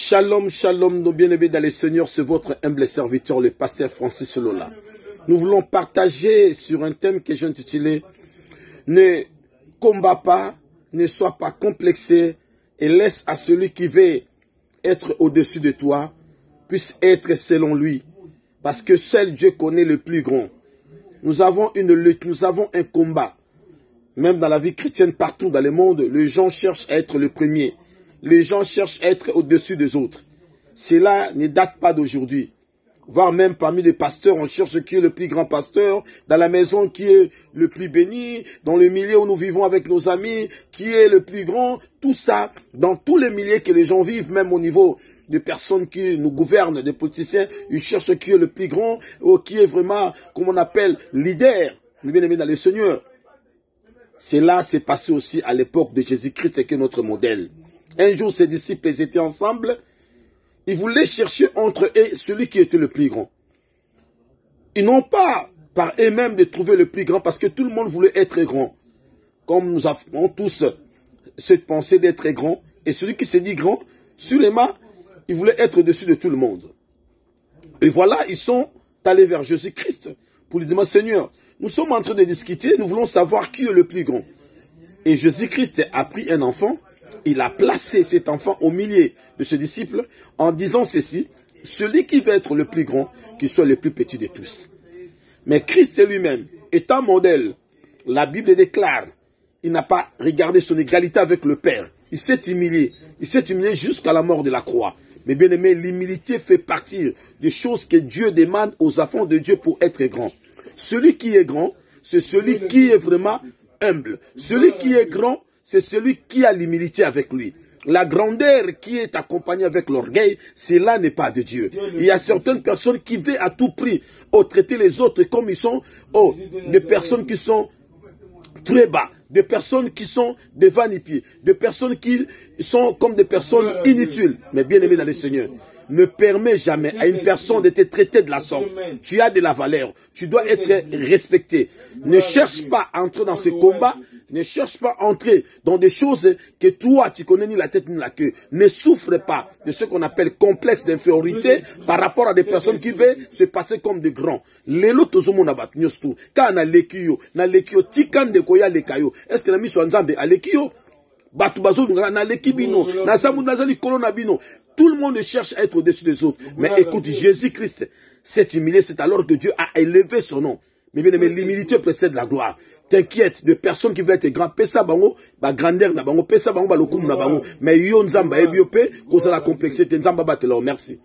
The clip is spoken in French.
Shalom, shalom, nos bien-aimés dans le Seigneur, c'est votre humble serviteur, le pasteur Francis Lola. Nous voulons partager sur un thème que j'ai intitulé « Ne combat pas, ne sois pas complexé et laisse à celui qui veut être au-dessus de toi, puisse être selon lui. Parce que seul Dieu connaît le plus grand. Nous avons une lutte, nous avons un combat. Même dans la vie chrétienne, partout dans le monde, les gens cherchent à être le premier. Les gens cherchent à être au-dessus des autres. Cela ne date pas d'aujourd'hui. Voire même parmi les pasteurs, on cherche qui est le plus grand pasteur, dans la maison qui est le plus béni, dans le milieu où nous vivons avec nos amis, qui est le plus grand. Tout ça, dans tous les milieux que les gens vivent, même au niveau des personnes qui nous gouvernent, des politiciens, ils cherchent qui est le plus grand, ou qui est vraiment, comme on appelle, leader, le bien-aimé dans le Seigneur. Cela s'est passé aussi à l'époque de Jésus-Christ, qui est notre modèle. Un jour, ses disciples étaient ensemble. Ils voulaient chercher entre eux celui qui était le plus grand. Ils n'ont pas par eux-mêmes de trouver le plus grand parce que tout le monde voulait être grand. Comme nous avons tous cette pensée d'être grand. Et celui qui s'est dit grand, sûrement, il voulait être au-dessus de tout le monde. Et voilà, ils sont allés vers Jésus-Christ pour lui demander, Seigneur, nous sommes en train de discuter, nous voulons savoir qui est le plus grand. Et Jésus-Christ a pris un enfant. Il a placé cet enfant au milieu de ses disciples en disant ceci, celui qui veut être le plus grand, qu'il soit le plus petit de tous. Mais Christ lui-même, étant modèle, la Bible déclare, il n'a pas regardé son égalité avec le Père. Il s'est humilié jusqu'à la mort de la croix. Mais bien aimé, l'humilité fait partie des choses que Dieu demande aux enfants de Dieu pour être grand. Celui qui est grand, c'est celui qui est vraiment humble. Celui qui est grand, c'est celui qui a l'humilité avec lui. La grandeur qui est accompagnée avec l'orgueil, cela n'est pas de Dieu. Il y a certaines personnes qui veulent à tout prix traiter les autres comme ils sont, des personnes qui sont très bas, des personnes qui sont des vanipiés, des personnes qui sont comme des personnes inutiles. Mais bien aimé dans le Seigneur, ne permets jamais à une personne de te traiter de la sorte. Tu as de la valeur, tu dois être respecté. Ne cherche pas à entrer dans ce combat. Ne cherche pas à entrer dans des choses que toi, tu connais ni la tête ni la queue. Ne souffre pas de ce qu'on appelle complexe d'infériorité par rapport à des personnes qui veulent se passer comme des grands. Lelo tozomo na bat nyostu. Ka na lekio tikande koya lekayo. Est-ce que la mission nzambe a lekio? Batu bazo na lekibino. Na samu nazali kolona bino. Tout le monde cherche à être au-dessus des autres. Mais écoute, Jésus-Christ s'est humilié, c'est alors que Dieu a élevé son nom. Mais bien aimé, l'humilité précède la gloire. T'inquiète de personnes qui veulent être grands. Pesa bango, ba grandeur na bango, pesa bango ba lokumu na bango. Mais yo nzamba ebiope, cause la complexité nzamba ba te leur merci.